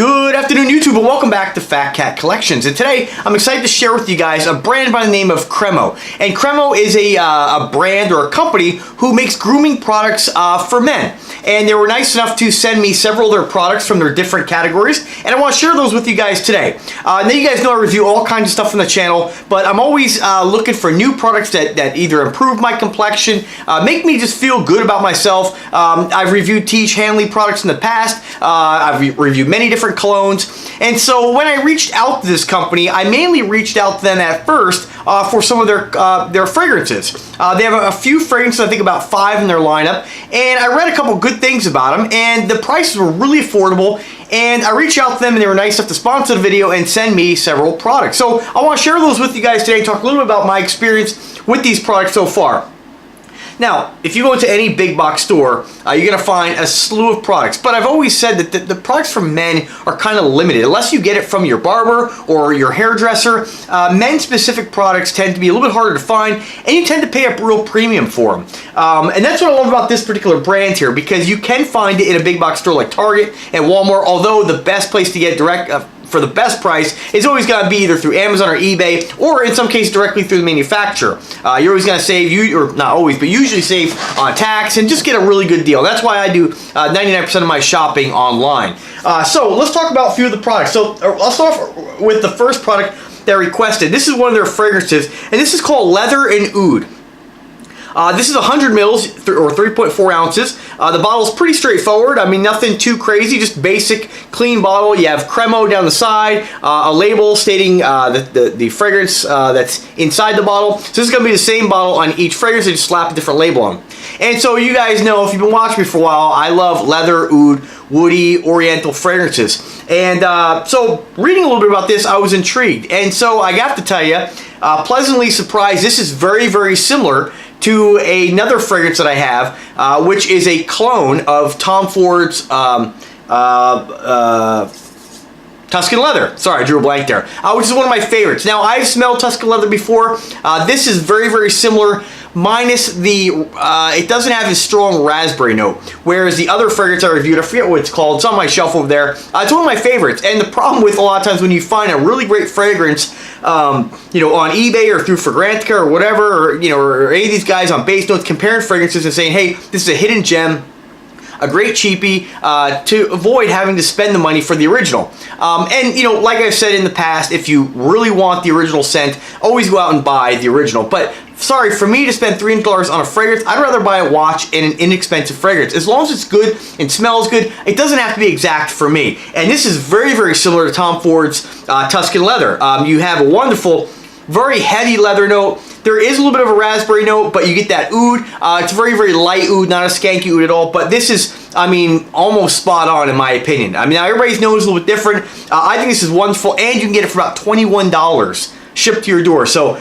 Good afternoon, YouTube, and welcome back to Fat Cat Collections. And today, I'm excited to share with you guys a brand by the name of Cremo. And Cremo is a brand or a company who makes grooming products for men. And they were nice enough to send me several of their products from their different categories, and I want to share those with you guys today. Now you guys know I review all kinds of stuff on the channel, but I'm always looking for new products that either improve my complexion, make me just feel good about myself. I've reviewed T.H. Hanley products in the past. I've reviewed many different colognes, and so when I reached out to this company, I mainly reached out to them at first for some of their fragrances. They have a few fragrances, I think about 5 in their lineup, and I read a couple good things about them, and the prices were really affordable, and I reached out to them and they were nice enough to sponsor the video and send me several products. So I want to share those with you guys today, talk a little bit about my experience with these products so far. Now, if you go into any big box store, you're going to find a slew of products. But I've always said that the products for men are kind of limited. Unless you get it from your barber or your hairdresser, men-specific products tend to be a little bit harder to find, and you tend to pay a real premium for them. And that's what I love about this particular brand here, because you can find it in a big box store like Target and Walmart, although the best place to get direct for the best price is always going to be either through Amazon or eBay, or in some cases directly through the manufacturer. You're always going to save, or not always, but usually save on tax and just get a really good deal. That's why I do 99% of my shopping online. So let's talk about a few of the products. So I'll start off with the first product that I requested. This is one of their fragrances, and this is called Leather and Oud. This is 100 mils or 3.4 ounces. The bottle is pretty straightforward. I mean, nothing too crazy, just basic, clean bottle. You have Cremo down the side, a label stating the fragrance that's inside the bottle. So this is going to be the same bottle on each fragrance. They just slap a different label on. And so you guys know, if you've been watching me for a while, I love leather, oud, woody, oriental fragrances. And so reading a little bit about this, I was intrigued. And so I got to tell you, pleasantly surprised, this is very, very similar to another fragrance that I have, which is a clone of Tom Ford's Tuscan Leather. Sorry, I drew a blank there. Which is one of my favorites. Now, I've smelled Tuscan Leather before. This is very, very similar, minus the, it doesn't have a strong raspberry note, whereas the other fragrance I reviewed, I forget what it's called, it's on my shelf over there, it's one of my favorites. And the problem with a lot of times when you find a really great fragrance, you know, on eBay or through Fragrantica or whatever, or, you know, or any of these guys on Base Notes comparing fragrances and saying, hey, this is a hidden gem, a great cheapie, to avoid having to spend the money for the original. And, you know, like I've said in the past, if you really want the original scent, always go out and buy the original. But sorry, for me to spend $300 on a fragrance, I'd rather buy a watch and an inexpensive fragrance. As long as it's good and smells good, it doesn't have to be exact for me. And this is very, very similar to Tom Ford's Tuscan Leather. You have a wonderful, very heavy leather note. There is a little bit of a raspberry note, but you get that oud. It's very, very light oud, not a skanky oud at all. But this is, I mean, almost spot on in my opinion. I mean, now everybody's nose is a little bit different. I think this is wonderful, and you can get it for about $21 shipped to your door. So,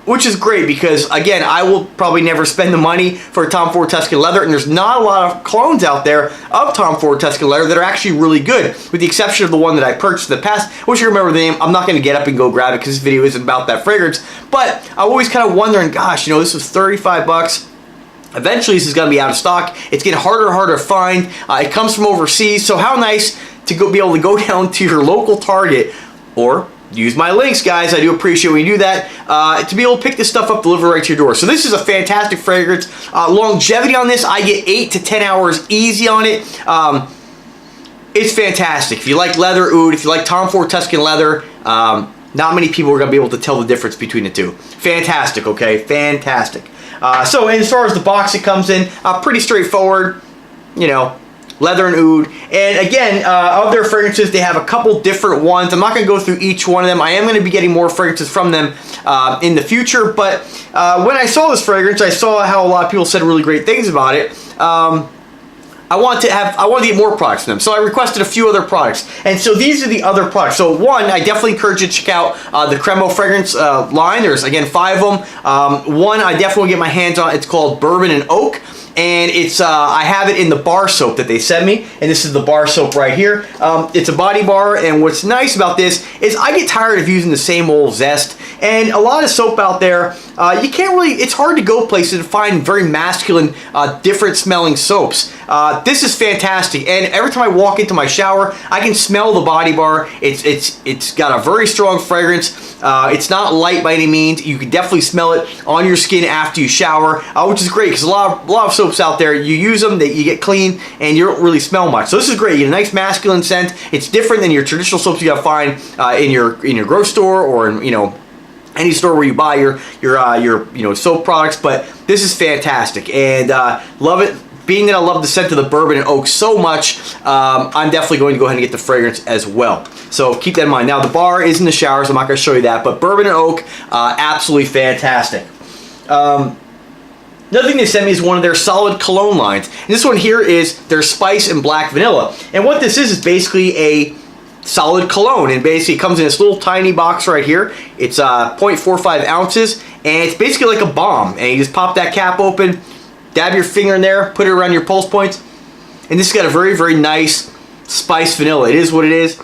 which is great because, again, I will probably never spend the money for a Tom Ford Tuscan Leather, and there's not a lot of clones out there of Tom Ford Tuscan Leather that are actually really good, with the exception of the one that I purchased in the past. I wish you remember the name. I'm not going to get up and go grab it because this video isn't about that fragrance, but I'm always kind of wondering, gosh, you know, this was 35 bucks. Eventually, this is going to be out of stock. It's getting harder and harder to find. It comes from overseas, so how nice to be able to go down to your local Target or use my links, guys. I do appreciate when you do that, to be able to pick this stuff up, deliver right to your door. So this is a fantastic fragrance. Longevity on this, I get 8 to 10 hours easy on it. It's fantastic. If you like leather oud, if you like Tom Ford Tuscan Leather, not many people are going to be able to tell the difference between the two. Fantastic, okay? Fantastic. So as far as the box it comes in, pretty straightforward, you know, leather and oud. And again, of their fragrances, they have a couple different ones. I'm not going to go through each one of them. I am going to be getting more fragrances from them in the future. But when I saw this fragrance, I saw how a lot of people said really great things about it. I want to get more products from them. So I requested a few other products. And so these are the other products. So one, I definitely encourage you to check out the Cremo fragrance line. There's, again, 5 of them. One I definitely get my hands on. It's called Bourbon and Oak. And it's I have it in the bar soap that they sent me, and this is the bar soap right here. It's a body bar, and what's nice about this is I get tired of using the same old Zest And a lot of soap out there, you can't really, it's hard to go places to find very masculine, different smelling soaps. This is fantastic, and every time I walk into my shower, I can smell the body bar. It's got a very strong fragrance. It's not light by any means. You can definitely smell it on your skin after you shower, which is great because a lot of soaps out there, you use them, you get clean, and you don't really smell much. So this is great. You get a nice masculine scent. It's different than your traditional soaps you gotta find in your grocery store or in any store where you buy your soap products. But this is fantastic, and love it. Being that I love the scent of the Bourbon and Oak so much, I'm definitely going to go ahead and get the fragrance as well. So keep that in mind. Now the bar is in the shower, so I'm not going to show you that, but Bourbon and Oak, absolutely fantastic. Another thing they sent me is one of their solid cologne lines. And this one here is their Spice and Black Vanilla. And what this is basically a solid cologne, and basically it comes in this little tiny box right here. It's 0.45 ounces, and it's basically like a bomb. And you just pop that cap open, dab your finger in there, put it around your pulse points, and this has got a very, very nice spice vanilla. It is what it is.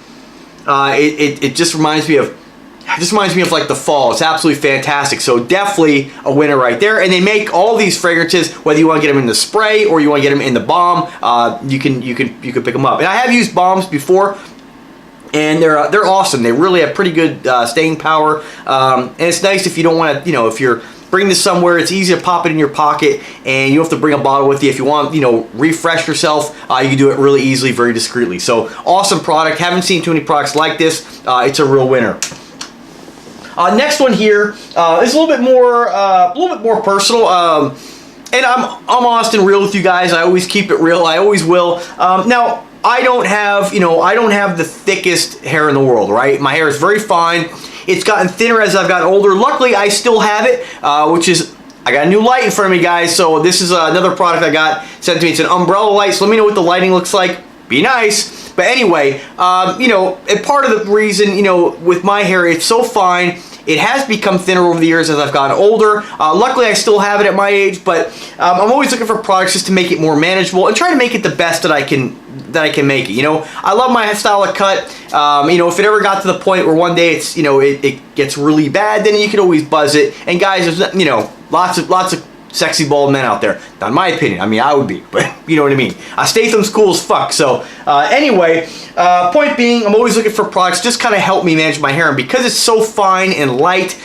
It just reminds me of like the fall. It's absolutely fantastic. So definitely a winner right there. And they make all these fragrances, whether you want to get them in the spray or you want to get them in the balm. You can pick them up. And I have used balms before, and they're awesome. They really have pretty good staying power. And it's nice if you don't want to, if you're bring this somewhere, it's easy to pop it in your pocket, and you don't have to bring a bottle with you. If you want, refresh yourself, you can do it really easily, very discreetly. So awesome product. Haven't seen too many products like this. It's a real winner. Next one here is a little bit more personal. And I'm honest and real with you guys. I always keep it real. I always will. Now, I don't have the thickest hair in the world, right? My hair is very fine. It's gotten thinner as I've gotten older. Luckily, I still have it, which is, I got a new light in front of me, guys. So this is another product I got sent to me. It's an umbrella light. So let me know what the lighting looks like. Be nice. But anyway, and part of the reason, with my hair, it's so fine. It has become thinner over the years as I've gotten older. Luckily, I still have it at my age, but I'm always looking for products just to make it more manageable and try to make it the best that I can make it. I love my style of cut. If it ever got to the point where one day it's it gets really bad, then you can always buzz it. And guys, there's lots of sexy bald men out there. Not in my opinion. I mean, I would be, but you know what I mean. Statham's cool as fuck. So anyway, point being, I'm always looking for products just kind of help me manage my hair, and because it's so fine and light,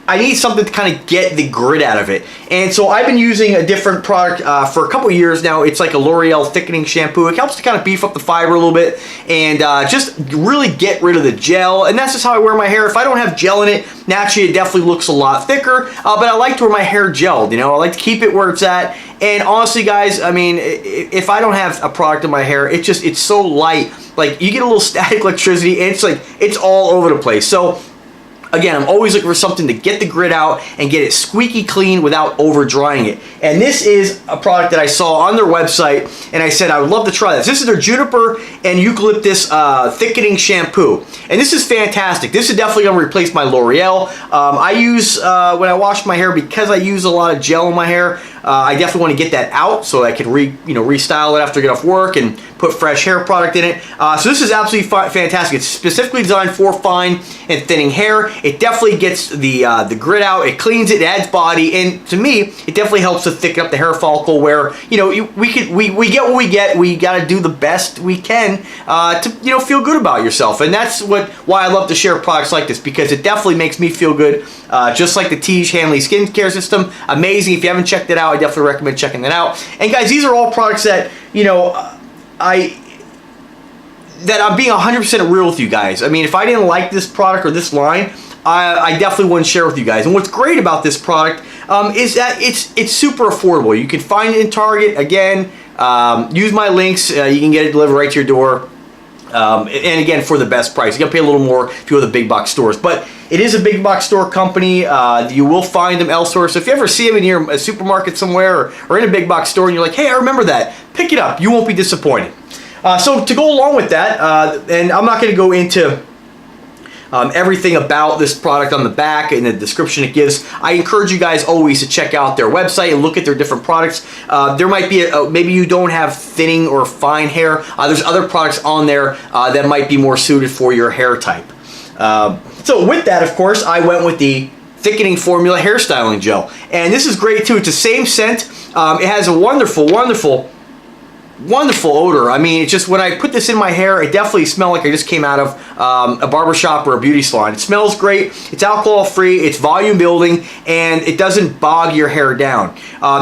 I need something to kind of get the grit out of it. And so I've been using a different product for a couple of years now. It's like a L'Oreal thickening shampoo. It helps to kind of beef up the fiber a little bit and just really get rid of the gel. And that's just how I wear my hair. If I don't have gel in it, naturally it definitely looks a lot thicker. But I like to wear my hair gelled. I like to keep it where it's at. And honestly, guys, I mean, if I don't have a product in my hair, it's so light. Like, you get a little static electricity, and it's all over the place. So again, I'm always looking for something to get the grit out and get it squeaky clean without over drying it. And this is a product that I saw on their website, and I said I would love to try this. This is their Juniper and Eucalyptus thickening shampoo. And this is fantastic. This is definitely going to replace my L'Oreal. I use, when I wash my hair, because I use a lot of gel in my hair, I definitely want to get that out so I can restyle it after I get off work and put fresh hair product in it. So this is absolutely fantastic. It's specifically designed for fine and thinning hair. It definitely gets the grit out. It cleans it, it adds body, and to me, it definitely helps to thicken up the hair follicle. Where we get what we get. We got to do the best we can to feel good about yourself, and that's why I love to share products like this, because it definitely makes me feel good. Just like the Tiege Hanley skincare system, amazing. If you haven't checked it out, I definitely recommend checking that out. And guys, these are all products that I'm being 100% real with you guys. I mean, if I didn't like this product or this line, I definitely wouldn't share with you guys. And what's great about this product is that it's super affordable. You can find it in Target. Again, use my links. You can get it delivered right to your door. And again, for the best price. You gotta pay a little more if you go to the big box stores, but it is a big box store company. You will find them elsewhere. So if you ever see them in a supermarket somewhere or in a big box store and you're like, hey, I remember that, pick it up. You won't be disappointed. So to go along with that, and I'm not going to go into everything about this product on the back and the description it gives. I encourage you guys always to check out their website and look at their different products. There might be maybe you don't have thinning or fine hair. There's other products on there that might be more suited for your hair type. So with that, of course, I went with the Thickening Formula Hairstyling Gel. And this is great too. It's the same scent. It has a wonderful, wonderful odor. I mean, it's just when I put this in my hair, it definitely smells like I just came out of a barbershop or a beauty salon. It smells great. It's alcohol free. It's volume building, and it doesn't bog your hair down.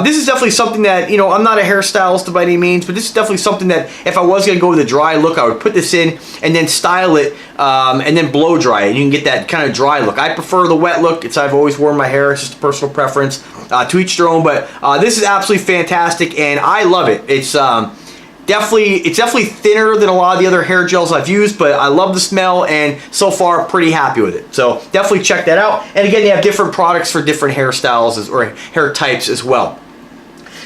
This is definitely something that, you know, I'm not a hairstylist by any means, but this is definitely something that if I was going to go with a dry look, I would put this in and then style it and then blow dry it. You can get that kind of dry look. I prefer the wet look. I've always worn my hair. It's just a personal preference. To each their own, but this is absolutely fantastic, and I love it. It's definitely thinner than a lot of the other hair gels I've used, but I love the smell, and so far pretty happy with it. So definitely check that out. And again, they have different products for different hairstyles or hair types as well.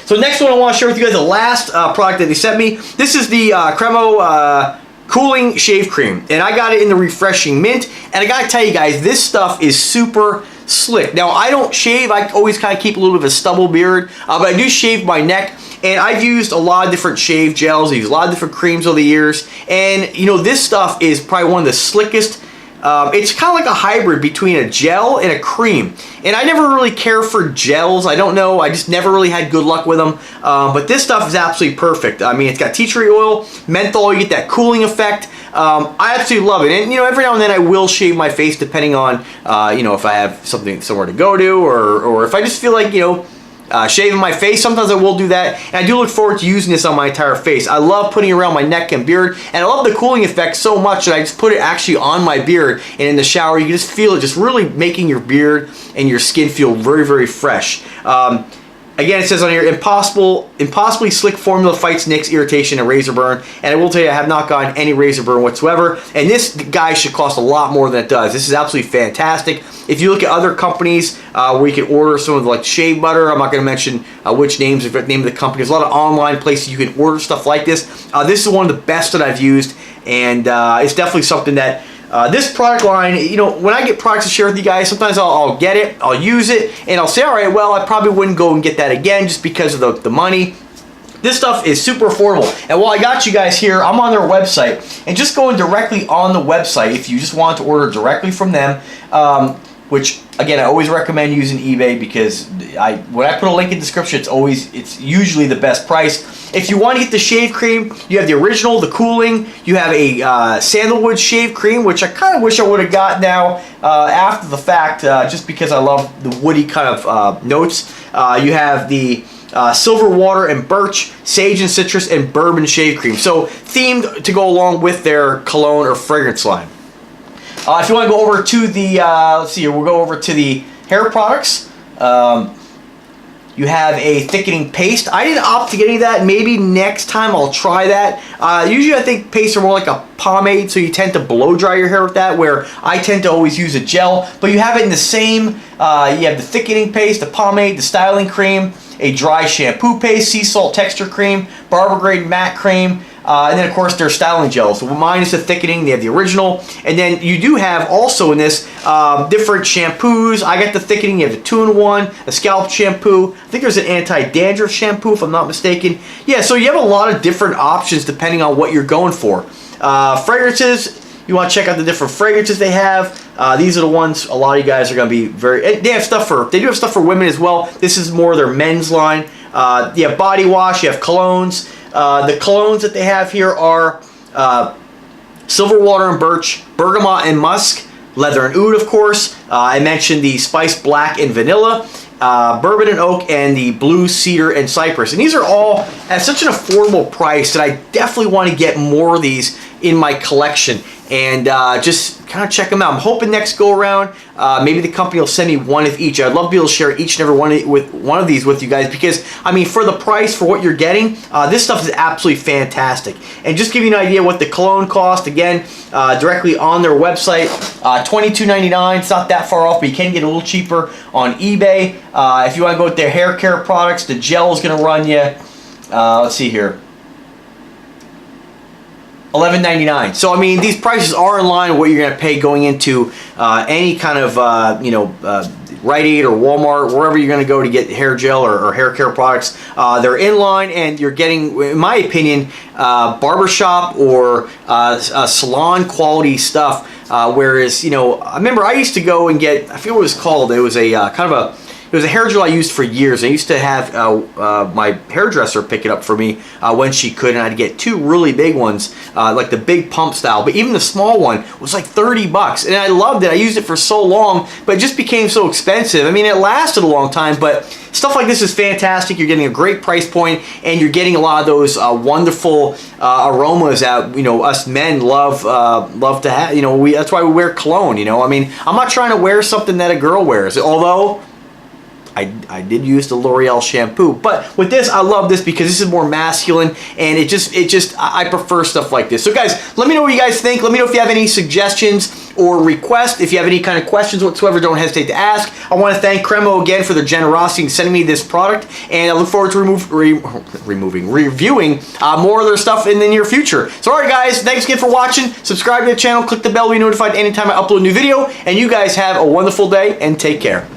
So next one I want to share with you guys, the last product that they sent me. This is the Cremo Cooling Shave Cream, and I got it in the Refreshing Mint. And I gotta tell you guys, this stuff is super slick. Now, I don't shave. I always kind of keep a little bit of a stubble beard, but I do shave my neck. And I've used a lot of different shave gels. I've used a lot of different creams over the years. And, you know, this stuff is probably one of the slickest. It's kind of like a hybrid between a gel and a cream. And I never really care for gels. I don't know. I just never really had good luck with them. But this stuff is absolutely perfect. I mean, it's got tea tree oil, menthol. You get that cooling effect. I absolutely love it. And, you know, every now and then I will shave my face depending on, you know, if I have somewhere to go to, or if I just feel like, you know, shaving my face. Sometimes I will do that, and I do look forward to using this on my entire face. I love putting it around my neck and beard, and I love the cooling effect so much that I just put it actually on my beard, and in the shower you can just feel it just really making your beard and your skin feel very, very fresh. Again, it says on here, impossibly slick formula fights nicks, irritation, and razor burn. And I will tell you, I have not gotten any razor burn whatsoever. And this, guy, should cost a lot more than it does. This is absolutely fantastic. If you look at other companies where you can order some of the, like, shea butter, I'm not going to mention which names, the name of the company. There's a lot of online places you can order stuff like this. This is one of the best that I've used, and it's definitely something that this product line, you know, when I get products to share with you guys, sometimes I'll get it, I'll use it, and I'll say, all right, well, I probably wouldn't go and get that again just because of the money. This stuff is super affordable. And while I got you guys here, I'm on their website, and just going directly on the website, if you just want to order directly from them, which, again, I always recommend using eBay because when I put a link in the description, it's usually the best price. If you want to get the shave cream, you have the original, the cooling. You have a sandalwood shave cream, which I kind of wish I would have got now after the fact, just because I love the woody kind of notes. You have the silver water and birch, sage and citrus, and bourbon shave cream. So themed to go along with their cologne or fragrance line. If you want to go over to the, let's see here, we'll go over to the hair products. You have a thickening paste. I didn't opt to get any of that. Maybe next time I'll try that. Usually I think pastes are more like a pomade, so you tend to blow dry your hair with that, where I tend to always use a gel. But you have it in the same, you have the thickening paste, the pomade, the styling cream, a dry shampoo paste, sea salt texture cream, barber grade matte cream, and then of course their styling gels. So mine is the thickening, they have the original, and then you do have also in this different shampoos. I got the thickening, you have the 2-in-1, a scalp shampoo, I think there's an anti-dandruff shampoo if I'm not mistaken. Yeah, so you have a lot of different options depending on what you're going for. Fragrances, you want to check out the different fragrances they have. These are the ones a lot of you guys are going to be very, they do have stuff for women as well. This is more their men's line. You have body wash, you have colognes. The colognes that they have here are silver water and birch, bergamot and musk, leather and oud, of course. I mentioned the spice black and vanilla, bourbon and oak, and the blue cedar and cypress. And these are all at such an affordable price that I definitely want to get more of these in my collection and just kind of check them out. I'm hoping next go around maybe the company will send me one of each. I'd love to be able to share each and every one of these with you guys, because I mean, for the price, for what you're getting, this stuff is absolutely fantastic. And just give you an idea what the cologne cost, again, directly on their website, $22.99. It's not that far off, but you can get a little cheaper on eBay. If you want to go with their hair care products, the gel is going to run you, let's see here, $11.99. So I mean, these prices are in line with what you're going to pay going into any kind of Rite Aid or Walmart, wherever you're going to go to get hair gel or hair care products. They're in line, and you're getting, in my opinion, barbershop or salon quality stuff. Whereas, I remember I used to go and get, I forget what it was called. It was a it was a hair gel I used for years. I used to have my hairdresser pick it up for me when she could, and I'd get 2 really big ones, like the big pump style. But even the small one was like $30, and I loved it. I used it for so long, but it just became so expensive. I mean, it lasted a long time, but stuff like this is fantastic. You're getting a great price point, and you're getting a lot of those wonderful aromas that us men love to have. That's why we wear cologne. I mean, I'm not trying to wear something that a girl wears, although I did use the L'Oreal shampoo, but with this, I love this because this is more masculine, and I prefer stuff like this. So guys, let me know what you guys think. Let me know if you have any suggestions or requests. If you have any kind of questions whatsoever, don't hesitate to ask. I want to thank Cremo again for their generosity in sending me this product, and I look forward to reviewing more of their stuff in the near future. So alright guys, thanks again for watching. Subscribe to the channel, click the bell to be notified anytime I upload a new video, and you guys have a wonderful day, and take care.